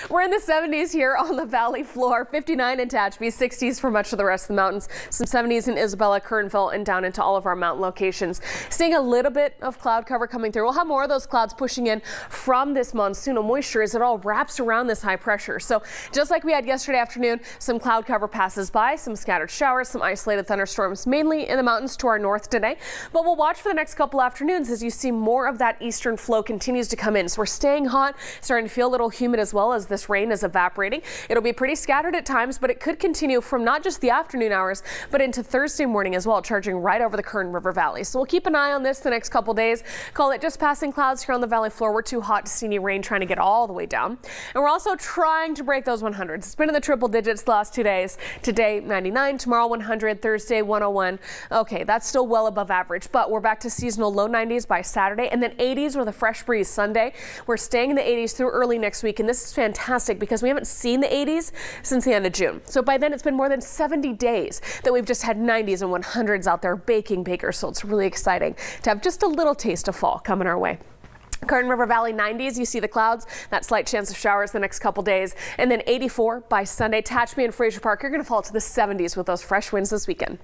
We're in the 70s here on the valley floor, 59 in Tehachapi, 60s for much of the rest of the mountains, some 70s in Isabella, Kernville, and down into all of our mountain locations. Seeing a little bit of cloud cover coming through. We'll have more of those clouds pushing in from this monsoonal moisture as it all wraps around this high pressure. So just like we had yesterday afternoon, some cloud cover passes by, some scattered showers, some isolated thunderstorms, mainly in the mountains to our north today. But we'll watch for the next couple afternoons as you see more of that eastern flow continues to come in. So we're staying hot, starting to feel a little humid as well as this rain is evaporating. It'll be pretty scattered at times, but it could continue from not just the afternoon hours, but into Thursday morning as well, charging right over the Kern River Valley. So we'll keep an eye on this the next couple days. Call it just passing clouds here on the valley floor. We're too hot to see any rain trying to get all the way down. And we're also trying to break those 100s. It's been in the triple digits the last 2 days. Today 99, tomorrow 100, Thursday 101. Okay, that's still well above average, but we're back to seasonal low 90s by Saturday and then 80s with a fresh breeze Sunday. We're staying in the 80s through early next week, and this is fantastic because we haven't seen the 80s since the end of June. So by then it's been more than 70 days that we've just had 90s and 100s out there baking bakers. So it's really exciting to have just a little taste of fall coming our way. Kern River Valley 90s, you see the clouds, that slight chance of showers the next couple days, and then 84 by Sunday. Tehachapi and Fraser Park, you're going to fall to the 70s with those fresh winds this weekend.